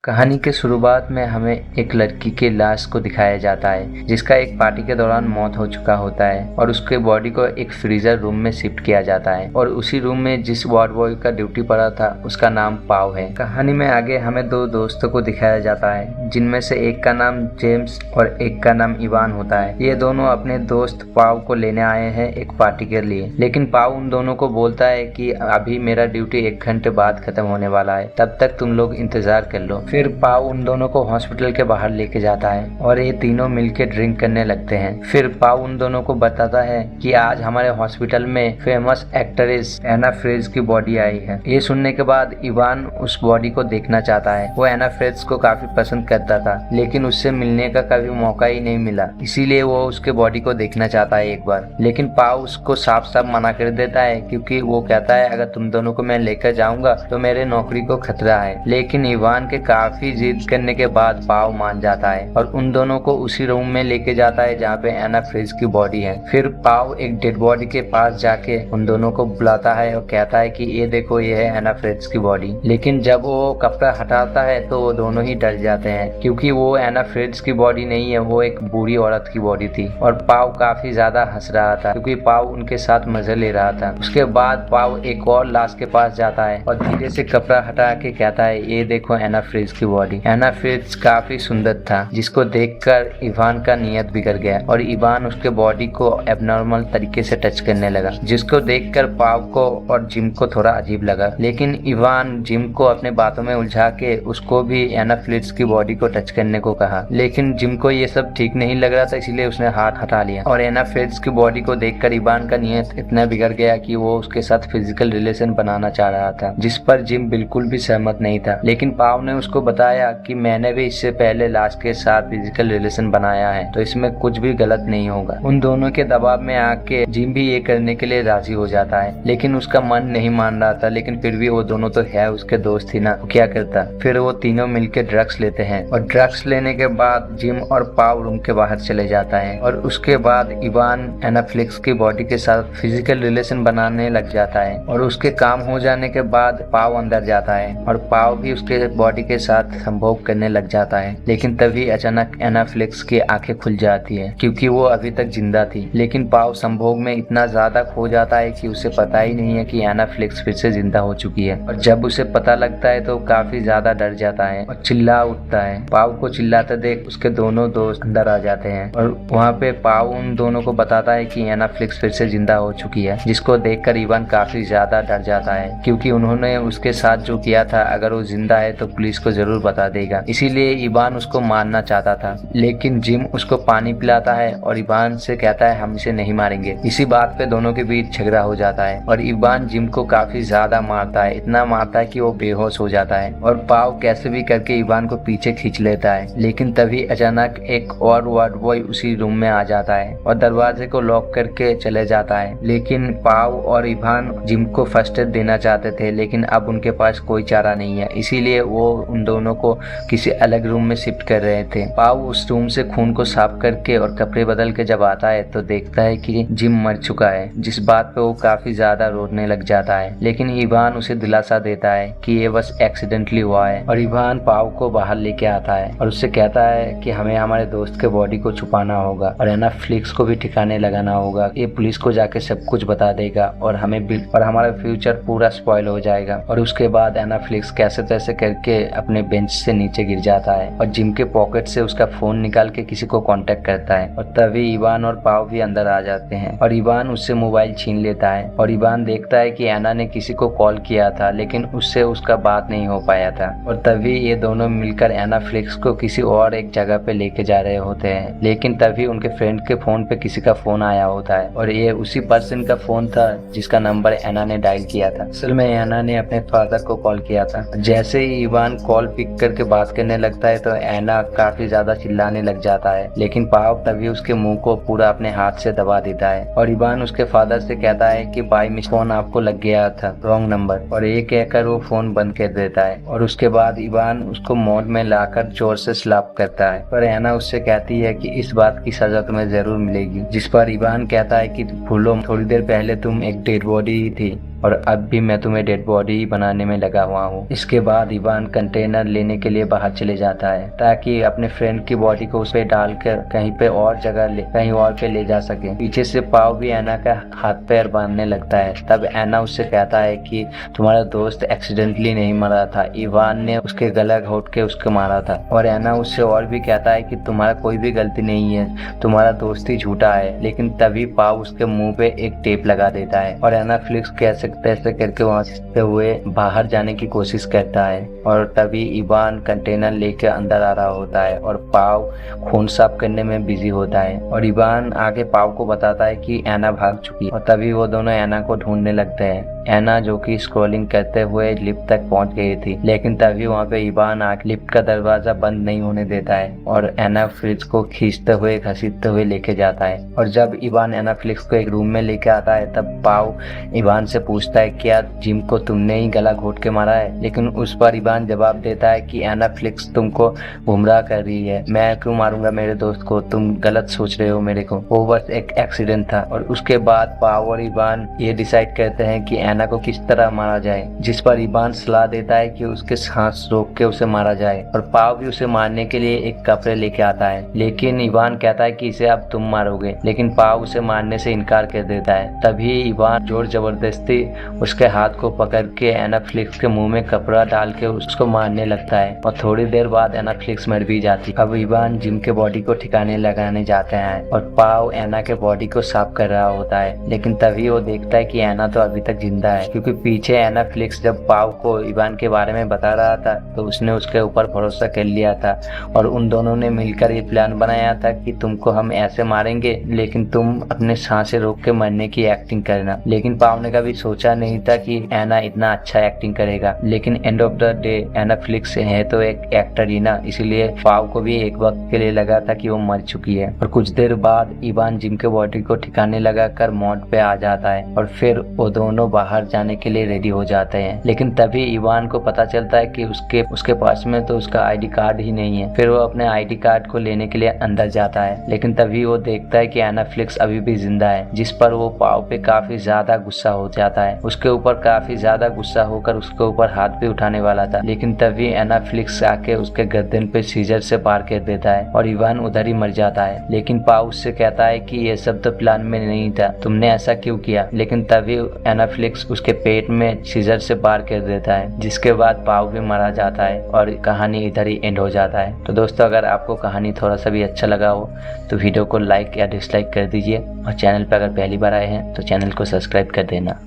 कहानी के शुरुआत में हमें एक लड़की के लाश को दिखाया जाता है जिसका एक पार्टी के दौरान मौत हो चुका होता है और उसके बॉडी को एक फ्रीजर रूम में शिफ्ट किया जाता है और उसी रूम में जिस वार्ड बॉय का ड्यूटी पड़ा था उसका नाम पाव है। कहानी में आगे हमें दो दोस्तों को दिखाया जाता है जिनमें से एक का नाम जेम्स और एक का नाम इवान होता है। ये दोनों अपने दोस्त पाव को लेने आए हैं एक पार्टी के लिए, लेकिन पाव उन दोनों को बोलता है कि अभी मेरा ड्यूटी 1 घंटे बाद खत्म होने वाला है, तब तक तुम लोग इंतजार कर लो। फिर पाव उन दोनों को हॉस्पिटल के बाहर लेके जाता है और ये तीनों मिलके ड्रिंक करने लगते हैं। फिर पाव उन दोनों को बताता है कि आज हमारे हॉस्पिटल में फेमस एक्ट्रेस एना फ्रेज की बॉडी आई है। ये सुनने के बाद इवान उस बॉडी को देखना चाहता है। वो एना फ्रेज को काफी पसंद करता था लेकिन उससे मिलने का कभी मौका ही नहीं मिला, इसीलिए वो उसके बॉडी को देखना चाहता है एक बार। लेकिन पाव उसको साफ साफ मना कर देता है क्योंकि वो कहता है अगर तुम दोनों को मैं लेकर जाऊंगा तो मेरे नौकरी को खतरा है। लेकिन इवान के काफी जिद करने के बाद पाव मान जाता है और उन दोनों को उसी रूम में लेके जाता है जहाँ पे एना फ्रेज की बॉडी है। फिर पाव एक डेड बॉडी के पास जाके उन दोनों को बुलाता है और कहता है कि ये देखो ये है एना फ्रेज की बॉडी। लेकिन जब वो कपड़ा हटाता है तो वो दोनों ही डर जाते हैं क्योंकि वो एना फ्रेज की बॉडी नहीं है, वो एक बूढ़ी औरत की बॉडी थी। और पाव काफी ज्यादा हंस रहा था क्योंकि पाव उनके साथ मजे ले रहा था। उसके बाद पाव एक और लाश के पास जाता है और धीरे से कपड़ा हटा के कहता है ये देखो एना फ्रेज की बॉडी। एना फ्रेज काफी सुंदर था जिसको देखकर इवान का नियत बिगड़ गया और इवान उसके बॉडी को एबनॉर्मल तरीके से टच करने लगा, जिसको देखकर पाव को और जिम को थोड़ा अजीब लगा। लेकिन इवान जिम को अपने बातों में उलझा के उसको भी एना फ्रेज की बॉडी को टच करने को कहा, लेकिन जिम को ये सब ठीक नहीं लग रहा था, इसीलिए उसने हाथ हटा लिया। और एना फ्रेज की बॉडी को देखकर इवान का नियत इतना बिगड़ गया कि वो उसके साथ फिजिकल रिलेशन बनाना चाह रहा था, जिस पर जिम बिल्कुल भी सहमत नहीं था। लेकिन पाव ने उसको बताया कि मैंने भी इससे पहले लाश के साथ फिजिकल रिलेशन बनाया है तो इसमें कुछ भी गलत नहीं होगा। उन दोनों के दबाव में आके जिम भी ये करने के लिए राजी हो जाता है, लेकिन उसका मन नहीं मान रहा था। लेकिन फिर भी वो दोनों तो है उसके दोस्त ही ना, वो क्या करता। फिर वो तीनों मिलके ड्रग्स लेते हैं और ड्रग्स लेने के बाद जिम और पाव रूम के बाहर चले जाता है और उसके बाद इवान एना फ्रेज की बॉडी के साथ फिजिकल रिलेशन बनाने लग जाता है और उसके काम हो जाने के बाद पाव अंदर जाता है और पाव भी उसके बॉडी के साथ संभोग करने लग जाता है। लेकिन तभी अचानक एना फ्रेज की आंखें खुल जाती है क्योंकि वो अभी तक जिंदा थी। लेकिन पाव संभोग में इतना ज्यादा खो जाता है कि उसे पता ही नहीं है कि एना फ्रेज फिर से जिंदा हो चुकी है। और जब उसे पता लगता है तो काफी ज्यादा डर जाता है और चिल्ला उठता है। पाव को चिल्लाते देख उसके दोनों दोस्त अंदर आ जाते हैं और वहाँ पे पाव उन दोनों को बताता है कि एना फ्रेज फिर से जिंदा हो चुकी है, जिसको देखकर इवान काफी ज्यादा डर जाता है क्योंकि उन्होंने उसके साथ जो किया था अगर वो जिंदा है तो पुलिस को जरूर बता देगा, इसीलिए इवान उसको मारना चाहता था। लेकिन जिम उसको पानी पिलाता है और इवान से कहता है हम इसे नहीं मारेंगे। इसी बात पे दोनों के बीच झगड़ा हो जाता है और इवान जिम को काफी ज्यादा मारता है, इतना मारता है कि वो बेहोश हो जाता है और पाव कैसे भी करके इवान को पीछे खींच लेता है। लेकिन तभी अचानक एक और वार्ड बॉय उसी रूम में आ जाता है और दरवाजे को लॉक करके चले जाता है। लेकिन पाव और इवान जिम को फर्स्ट एड देना चाहते थे, लेकिन अब उनके पास कोई चारा नहीं है, इसीलिए वो उन दोनों को किसी अलग रूम में शिफ्ट कर रहे थे। पाव उस रूम से खून को साफ करके और कपड़े बदल के जब आता है तो देखता है कि जिम मर चुका है, जिस बात पे वो काफी ज्यादा रोने लग जाता है। लेकिन इवान उसे दिलासा देता है कि ये बस एक्सीडेंटली हुआ है और इवान पाव को बाहर लेके आता है और उससे कहता है कि हमें हमारे दोस्त के बॉडी को छुपाना होगा और एना फ्रेज को भी ठिकाने लगाना होगा। ये पुलिस को जाके सब कुछ बता देगा और हमें और हमारा फ्यूचर पूरा स्पॉइल हो जाएगा। और उसके बाद एना फ्रेज कैसे तैसे करके अपने बेंच से नीचे गिर जाता है और जिम के पॉकेट से उसका फोन निकाल के किसी को कांटेक्ट करता है और तभी इवान और पाव भी अंदर आ जाते हैं और इवान उससे मोबाइल छीन लेता है और इवान देखता है कि एना ने किसी को कॉल किया था लेकिन उससे उसका बात नहीं हो पाया था। और तभी ये दोनों मिलकर एना फ्रेज को किसी और एक जगह पे लेके जा रहे होते हैं, लेकिन तभी उनके फ्रेंड के फोन पे किसी का फोन आया होता है और ये उसी पर्सन का फोन था जिसका नंबर एना ने डायल किया था। असल में एना ने अपने फादर को कॉल किया था। जैसे ही इवान कॉल पिक करके बात करने लगता है तो एना काफी ज्यादा चिल्लाने लग जाता है, लेकिन पाव तभी उसके मुंह को पूरा अपने हाथ से दबा देता है और इवान उसके फादर से कहता है कि बाय मिस फोन आपको लग गया था, रॉन्ग नंबर, और ये कहकर वो फोन बंद कर देता है। और उसके बाद इवान उसको मॉल में लाकर जोर से स्लैप करता है पर एना उससे कहती है कि इस बात की सजा तुम्हें जरूर मिलेगी, जिस पर इवान कहता है कि भूलो, थोड़ी देर पहले तुम एक डेड बॉडी थी और अब भी मैं तुम्हें डेड बॉडी बनाने में लगा हुआ हूँ। इसके बाद इवान कंटेनर लेने के लिए बाहर चले जाता है ताकि अपने फ्रेंड की बॉडी को उस पे डालकर कहीं पे और जगह कहीं और पे ले जा सके। पीछे से पाव भी एना का हाथ पैर बांधने लगता है। तब एना उससे कहता है कि तुम्हारा दोस्त एक्सीडेंटली नहीं मरा था, इवान ने उसके गला घोट के उसको मारा था। और एना उससे और भी कहता है कि तुम्हारा कोई भी गलती नहीं है, तुम्हारा दोस्त ही झूठा है। लेकिन तभी पाव उसके मुंह पे एक टेप लगा देता है और एना फ्लिक्स कैसे तैसे करके वहां से हुए बाहर जाने की कोशिश करता है। और तभी इवान कंटेनर लेके अंदर आ रहा होता है और पाव खून साफ करने में बिजी होता है। और इवान आगे पाव को बताता है कि एना भाग चुकी है और तभी वो दोनों एना को ढूंढने लगते हैं। एना जो कि स्क्रॉलिंग करते हुए लिफ्ट तक पहुंच गई थी, लेकिन तभी वहां पे इवान आके लिफ्ट का दरवाजा बंद नहीं होने देता है और एना फ्लिक्स को खींचते हुए घसीटते हुए लेके जाता है। और जब इवान एना फ्लिक्स को एक रूम में लेके आता है तब पाव इवान से पूछता है क्या जिम को तुमने ही गला घोट के मारा है। लेकिन उस पर इवान जवाब देता है कि एना फ्लिक्स तुमको गुमराह कर रही है, मैं क्यों मारूंगा मेरे दोस्त को, तुम गलत सोच रहे हो मेरे को, वो बस एक एक्सीडेंट था। और उसके बाद पाव और इवान ये डिसाइड करते हैं कि एना को किस तरह मारा जाए, जिस पर इवान सलाह देता है कि उसके सांस रोक के उसे मारा जाए। और पाव भी उसे मारने के लिए एक कपड़े लेके आता है, लेकिन इवान कहता है कि इसे अब तुम मारोगे। लेकिन पाव उसे मारने से इनकार कर देता है। तभी इवान जोर जबरदस्ती उसके हाथ को पकड़ के एना फ्लिक्स के मुंह में कपड़ा डाल के उसको मारने लगता है और थोड़ी देर बाद एना फ्लिक्स मर भी जाती। अब इवान जिम के बॉडी को ठिकाने लगाने जाते हैं और पाव एना के बॉडी को साफ कर रहा होता है। लेकिन तभी वो देखता है कि एना तो अभी तक जिंदा है, क्योंकि पीछे एना फ्लिक्स जब पाव को इवान के बारे में बता रहा था तो उसने उसके ऊपर भरोसा कर लिया था और उन दोनों ने मिलकर ये प्लान बनाया था कि तुमको हम ऐसे मारेंगे लेकिन तुम अपने सांसें रोक के मरने की एक्टिंग करना। लेकिन पाव ने कभी सोचा नहीं था कि एना इतना अच्छा एक्टिंग करेगा। लेकिन एंड ऑफ द डे एना फ्लिक्स है तो एक एक्टर ही ना, इसीलिए पाव को भी एक वक्त के लिए लगा था कि वो मर चुकी है। और कुछ देर बाद इवान जिम के बॉडी को ठिकाने लगा कर मौत पे आ जाता है और फिर वो दोनों बाहर जाने के लिए रेडी हो जाते हैं। लेकिन तभी इवान को पता चलता है कि उसके पास में तो उसका आईडी कार्ड ही नहीं है। फिर वो अपने आईडी कार्ड को लेने के लिए अंदर जाता है, लेकिन तभी वो देखता है कि एना फ्लिक्स अभी भी जिंदा है, जिस पर वो पाव पे काफी ज्यादा गुस्सा हो जाता है। उसके ऊपर काफी ज्यादा गुस्सा होकर उसके ऊपर हाथ भी उठाने वाला था, लेकिन तभी एना फ्लिक्स आके उसके गर्दन पे सीजर से पार कर देता है और इवान उधर ही मर जाता है। लेकिन पाव उससे कहता है कि ये सब तो प्लान में नहीं था, तुमने ऐसा क्यों किया। लेकिन तभी एना फ्लिक्स उसके पेट में सीजर से पार कर देता है, जिसके बाद पाव भी मारा जाता है और कहानी इधर ही एंड हो जाता है। तो दोस्तों अगर आपको कहानी थोड़ा सा भी अच्छा लगा हो तो वीडियो को लाइक या डिसलाइक कर दीजिए और चैनल पर अगर पहली बार आए हैं तो चैनल को सब्सक्राइब कर देना।